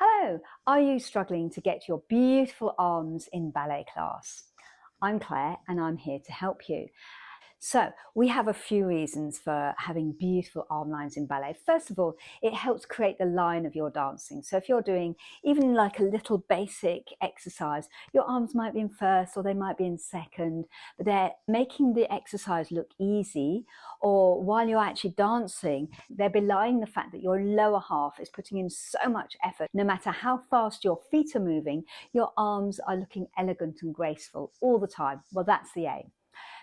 Hello, are you struggling to get your beautiful arms in ballet class? I'm Claire and I'm here to help you. So we have a few reasons for having beautiful arm lines in ballet. First of all, it helps create the line of your dancing. So if you're doing even like a little basic exercise, your arms might be in first or they might be in second, but they're making the exercise look easy, or while you're actually dancing, they're belying the fact that your lower half is putting in so much effort. No matter how fast your feet are moving, your arms are looking elegant and graceful all the time. Well, that's the aim.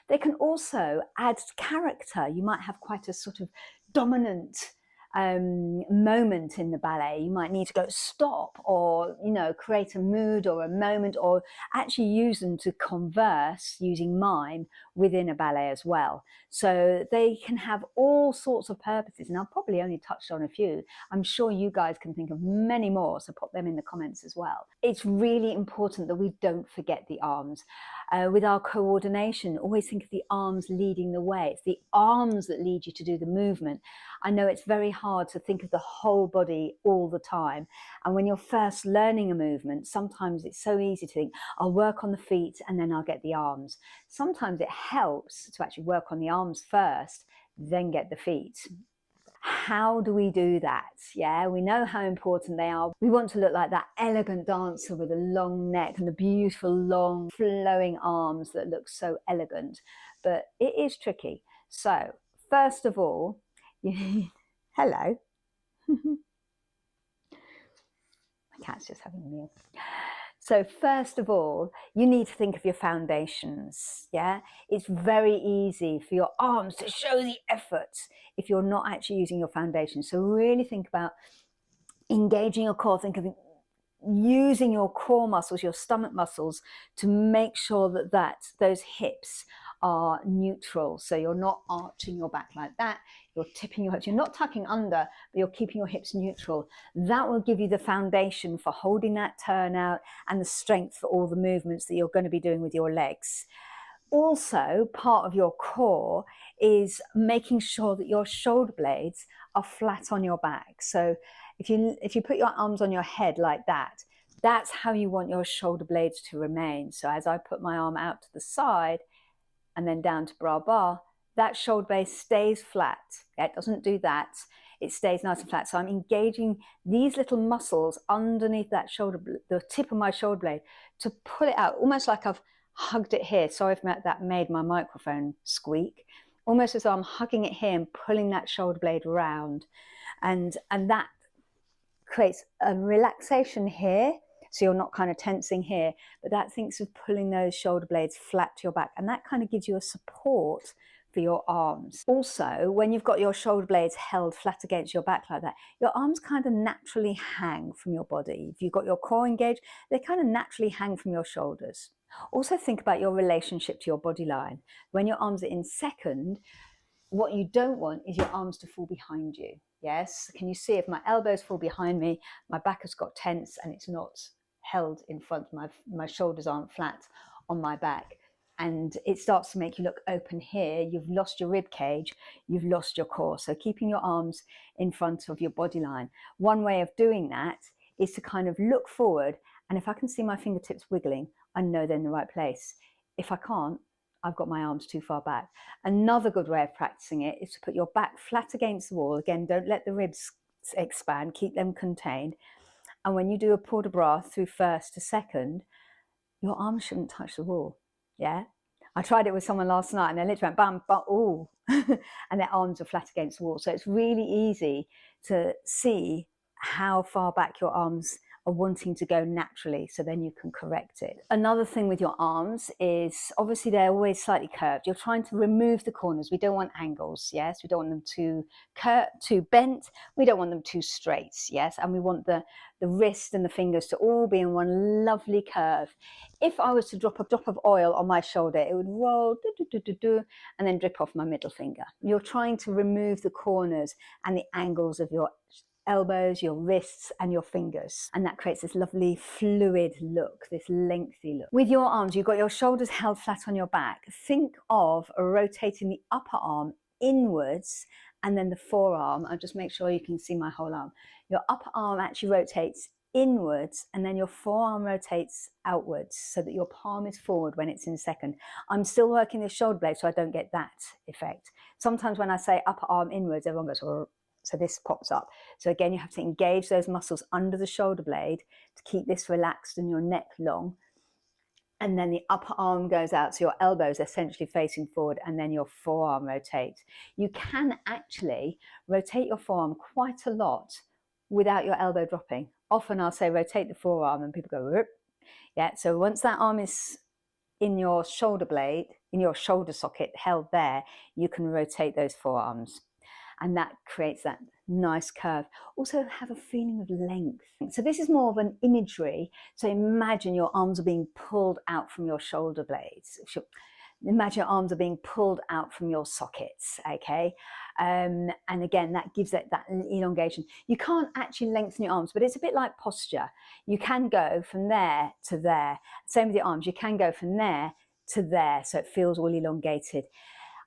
They can also add character. You might have quite a sort of dominant moment in the ballet. You might need to go stop, or create a mood or a moment, or actually use them to converse using mime within a ballet as well. So they can have all sorts of purposes, and I've probably only touched on a few. I'm sure you guys can think of many more, so pop them in the comments as well. It's really important that we don't forget the arms. With our coordination, always think of the arms leading the way. It's the arms that lead you to do the movement. I know it's very hard to think of the whole body all the time. And when you're first learning a movement, sometimes it's so easy to think, I'll work on the feet and then I'll get the arms. Sometimes it helps to actually work on the arms first, then get the feet. How do we do that? Yeah, we know how important they are. We want to look like that elegant dancer with a long neck and the beautiful long flowing arms that look so elegant, but it is tricky. So first of all, hello. My cat's just having a meal. So first of all, you need to think of your foundations, yeah? It's very easy for your arms to show the effort if you're not actually using your foundation. So really think about engaging your core, think of using your core muscles, your stomach muscles, to make sure that those hips are neutral. So you're not arching your back like that, you're tipping your hips, you're not tucking under, but you're keeping your hips neutral. That will give you the foundation for holding that turnout and the strength for all the movements that you're going to be doing with your legs. Also, part of your core is making sure that your shoulder blades are flat on your back. So if you put your arms on your head like that, that's how you want your shoulder blades to remain. So as I put my arm out to the side and then down to bra bar, that shoulder blade stays flat. Yeah, it doesn't do that. It stays nice and flat. So I'm engaging these little muscles underneath that shoulder, the tip of my shoulder blade, to pull it out, almost like I've hugged it here. Sorry if that made my microphone squeak. Almost as though I'm hugging it here and pulling that shoulder blade around. And that creates a relaxation here. So you're not kind of tensing here, but that thinks of pulling those shoulder blades flat to your back. And that kind of gives you a support for your arms. Also, when you've got your shoulder blades held flat against your back like that, your arms kind of naturally hang from your body. If you've got your core engaged, they kind of naturally hang from your shoulders. Also think about your relationship to your body line. When your arms are in second, what you don't want is your arms to fall behind you. Yes, can you see if my elbows fall behind me, my back has got tense and it's not held in front, my shoulders aren't flat on my back, and it starts to make you look open here. You've lost your rib cage, you've lost your core. So keeping your arms in front of your body line. One way of doing that is to kind of look forward, and if I can see my fingertips wiggling, I know they're in the right place. If I can't, I've got my arms too far back. Another good way of practicing it is to put your back flat against the wall. Again, don't let the ribs expand, keep them contained. And when you do a port de bras through first to second, your arms shouldn't touch the wall. Yeah, I tried it with someone last night and they literally went bam, bam, ooh, and their arms are flat against the wall. So it's really easy to see how far back your arms are wanting to go naturally, so then you can correct it. Another thing with your arms is obviously they're always slightly curved. You're trying to remove the corners. We don't want angles, yes? We don't want them too bent. We don't want them too straight, yes? And we want the wrist and the fingers to all be in one lovely curve. If I was to drop a drop of oil on my shoulder, it would roll and then drip off my middle finger. You're trying to remove the corners and the angles of your elbows, your wrists and your fingers, and that creates this lovely fluid look, this lengthy look. With your arms, you've got your shoulders held flat on your back. Think of rotating the upper arm inwards and then the forearm. I'll just make sure you can see my whole arm. Your upper arm actually rotates inwards, and then your forearm rotates outwards so that your palm is forward when it's in second. I'm still working the shoulder blade so I don't get that effect. Sometimes when I say upper arm inwards, everyone goes, so this pops up. So again, you have to engage those muscles under the shoulder blade to keep this relaxed and your neck long. And then the upper arm goes out, so your elbows are essentially facing forward, and then your forearm rotates. You can actually rotate your forearm quite a lot without your elbow dropping. Often I'll say rotate the forearm and people go, whoop. Yeah, so once that arm is in your shoulder blade, in your shoulder socket held there, you can rotate those forearms. And that creates that nice curve. Also have a feeling of length. So this is more of an imagery. So imagine your arms are being pulled out from your shoulder blades. Imagine your arms are being pulled out from your sockets, okay? And again, that gives it that elongation. You can't actually lengthen your arms, but it's a bit like posture. You can go from there to there. Same with your arms. You can go from there to there, so it feels all elongated.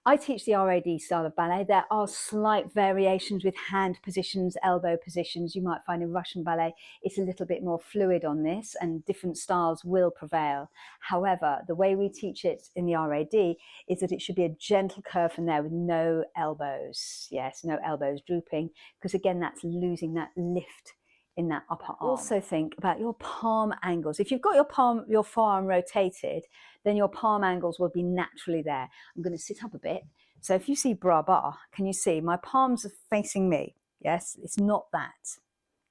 I teach the RAD style of ballet. There are slight variations with hand positions, elbow positions. You might find in Russian ballet, it's a little bit more fluid on this and different styles will prevail. However, the way we teach it in the RAD is that it should be a gentle curve from there with no elbows. Yes, no elbows drooping, because again, that's losing that lift in that upper arm. Also think about your palm angles. If you've got your forearm rotated, then your palm angles will be naturally there. I'm going to sit up a bit. So if you see bras bas, can you see my palms are facing me? Yes, it's not that.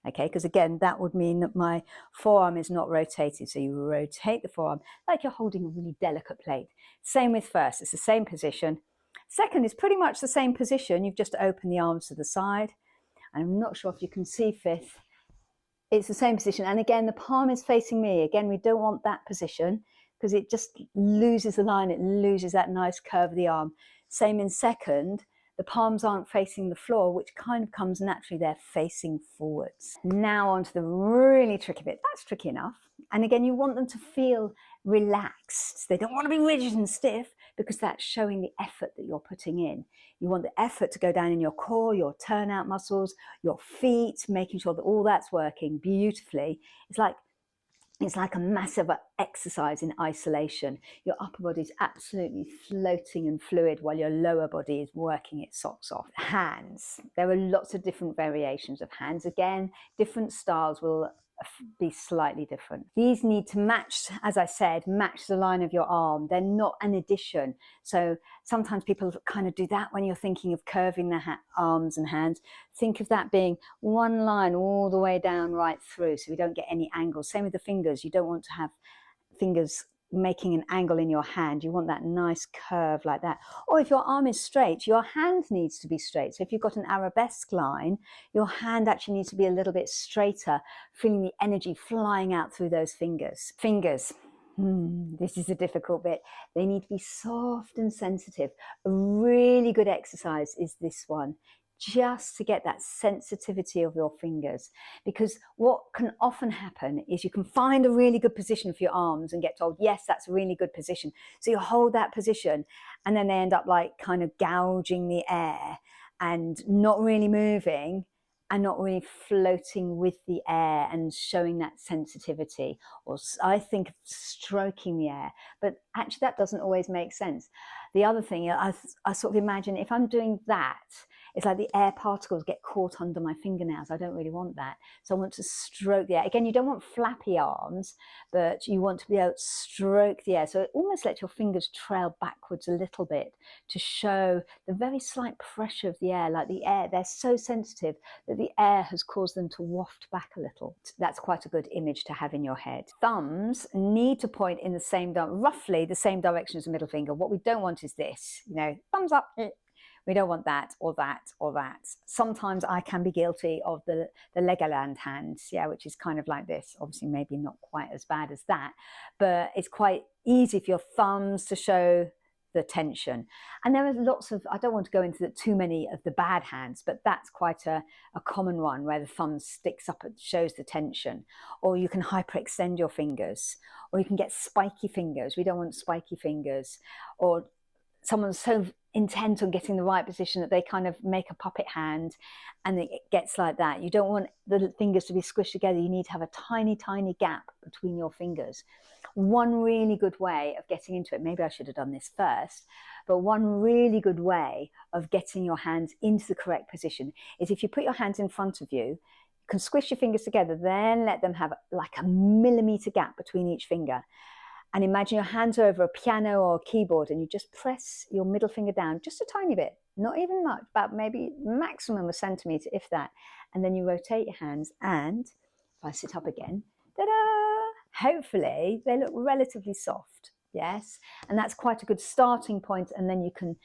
Okay, because again, that would mean that my forearm is not rotated. So you rotate the forearm like you're holding a really delicate plate. Same with first, it's the same position. Second is pretty much the same position. You've just opened the arms to the side. And I'm not sure if you can see fifth. It's the same position. And again, the palm is facing me. Again, we don't want that position because it just loses the line. It loses that nice curve of the arm. Same in second. The palms aren't facing the floor, which kind of comes naturally. They're facing forwards. Now onto the really tricky bit. That's tricky enough. And again, you want them to feel relaxed. They don't want to be rigid and stiff because that's showing the effort that you're putting in. You want the effort to go down in your core, your turnout muscles, your feet, making sure that all that's working beautifully. It's like a massive exercise in isolation. Your upper body is absolutely floating and fluid while your lower body is working its socks off. Hands. There are lots of different variations of hands. Again, different styles will be slightly different. These need to match, as I said, match the line of your arm. They're not an addition. So sometimes people kind of do that when you're thinking of curving the arms and hands. Think of that being one line all the way down right through so we don't get any angles. Same with the fingers. You don't want to have fingers making an angle in your hand. You want that nice curve like that. Or if your arm is straight, your hand needs to be straight. So if you've got an arabesque line, your hand actually needs to be a little bit straighter, feeling the energy flying out through those fingers. Fingers. This is a difficult bit. They need to be soft and sensitive. A really good exercise is this one, just to get that sensitivity of your fingers. Because what can often happen is you can find a really good position for your arms and get told, yes, that's a really good position. So you hold that position and then they end up like kind of gouging the air and not really moving and not really floating with the air and showing that sensitivity. Or I think of stroking the air, but actually that doesn't always make sense. The other thing, I sort of imagine if I'm doing that, it's like the air particles get caught under my fingernails. I don't really want that. So I want to stroke the air. Again, you don't want flappy arms, but you want to be able to stroke the air. So it almost lets your fingers trail backwards a little bit to show the very slight pressure of the air, like the air, they're so sensitive that the air has caused them to waft back a little. That's quite a good image to have in your head. Thumbs need to point in the same, roughly the same direction as the middle finger. What we don't want is this, thumbs up. We don't want that or that or that. Sometimes I can be guilty of the Legoland hands, which is kind of like this. Obviously, maybe not quite as bad as that, but it's quite easy for your thumbs to show the tension. And there are lots of, I don't want to go into too many of the bad hands, but that's quite a common one where the thumb sticks up and shows the tension. Or you can hyperextend your fingers, or you can get spiky fingers. We don't want spiky fingers. Or someone's so intent on getting the right position that they kind of make a puppet hand and it gets like that. You don't want the fingers to be squished together. You need to have a tiny, tiny gap between your fingers. One really good way of getting into it, maybe I should have done this first, but one really good way of getting your hands into the correct position is if you put your hands in front of you, you can squish your fingers together, then let them have like a millimeter gap between each finger. And imagine your hands are over a piano or a keyboard and you just press your middle finger down just a tiny bit, not even much, about maybe maximum a centimetre, if that. And then you rotate your hands and if I sit up again, ta-da! Hopefully they look relatively soft, yes? And that's quite a good starting point, and then you can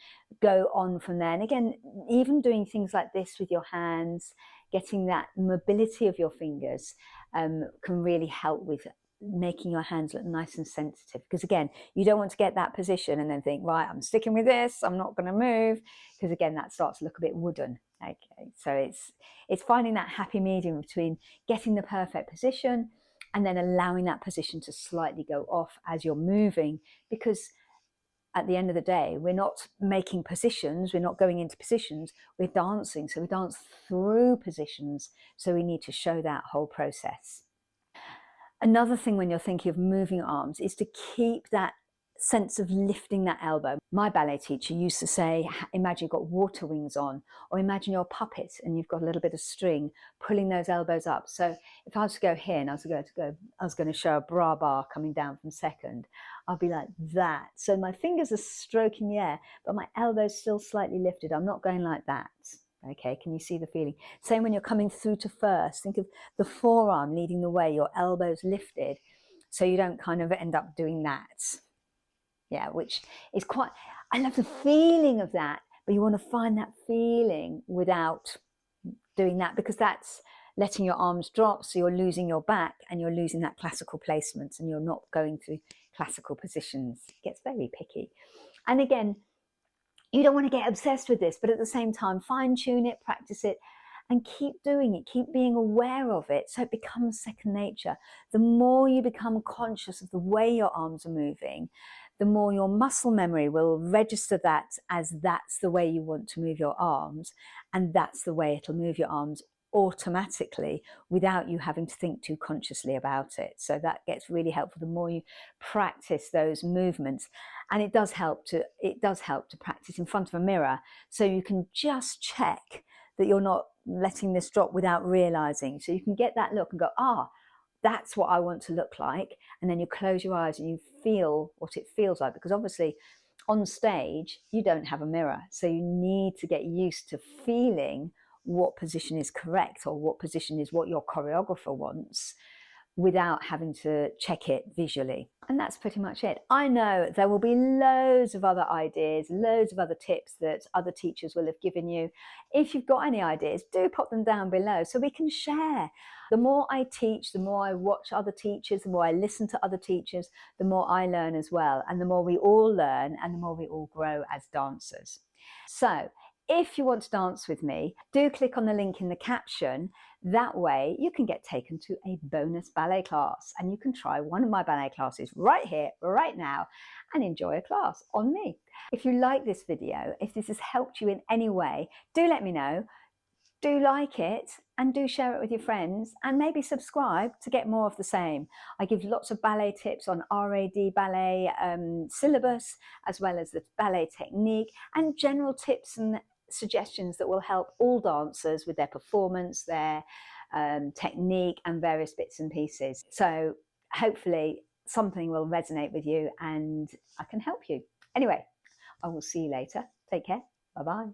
go on from there. And again, even doing things like this with your hands, getting that mobility of your fingers can really help with making your hands look nice and sensitive, because again, you don't want to get that position and then think, right, I'm sticking with this, I'm not going to move, because again, that starts to look a bit wooden. Okay, so it's finding that happy medium between getting the perfect position and then allowing that position to slightly go off as you're moving, because at the end of the day, we're not making positions, we're not going into positions, we're dancing, so we dance through positions, so we need to show that whole process. Another thing when you're thinking of moving your arms is to keep that sense of lifting that elbow. My ballet teacher used to say, imagine you've got water wings on, or imagine you're a puppet and you've got a little bit of string pulling those elbows up. So if I was to go here and I was going to show a bra bar coming down from second, I'll be like that. So my fingers are stroking the air, but my elbow's still slightly lifted. I'm not going like that. Okay, can you see the feeling? Same when you're coming through to first. Think of the forearm leading the way, your elbows lifted, so you don't kind of end up doing that. Yeah, which is quite, I love the feeling of that, but you want to find that feeling without doing that, because that's letting your arms drop, so you're losing your back and you're losing that classical placement and you're not going through classical positions. It gets very picky. And again, you don't want to get obsessed with this, but at the same time, fine tune it, practice it, and keep doing it, keep being aware of it so it becomes second nature. The more you become conscious of the way your arms are moving, the more your muscle memory will register that as that's the way you want to move your arms, and that's the way it'll move your arms automatically without you having to think too consciously about it. So that gets really helpful the more you practice those movements. And it does help to practice in front of a mirror, so you can just check that you're not letting this drop without realizing. So you can get that look and go, that's what I want to look like. And then you close your eyes and you feel what it feels like, because obviously on stage you don't have a mirror, so you need to get used to feeling what position is correct or what position is what your choreographer wants without having to check it visually. And that's pretty much it. I know there will be loads of other ideas, loads of other tips that other teachers will have given you. If you've got any ideas, do pop them down below so we can share. The more I teach, the more I watch other teachers, the more I listen to other teachers, the more I learn as well. And the more we all learn and the more we all grow as dancers. So if you want to dance with me, do click on the link in the caption. That way you can get taken to a bonus ballet class and you can try one of my ballet classes right here, right now, and enjoy a class on me. If you like this video, if this has helped you in any way, do let me know. Do like it and do share it with your friends, and maybe subscribe to get more of the same. I give lots of ballet tips on RAD ballet syllabus, as well as the ballet technique and general tips and suggestions that will help all dancers with their performance, their technique and various bits and pieces. So hopefully something will resonate with you and I can help you. Anyway, I will see you later. Take care. Bye-bye.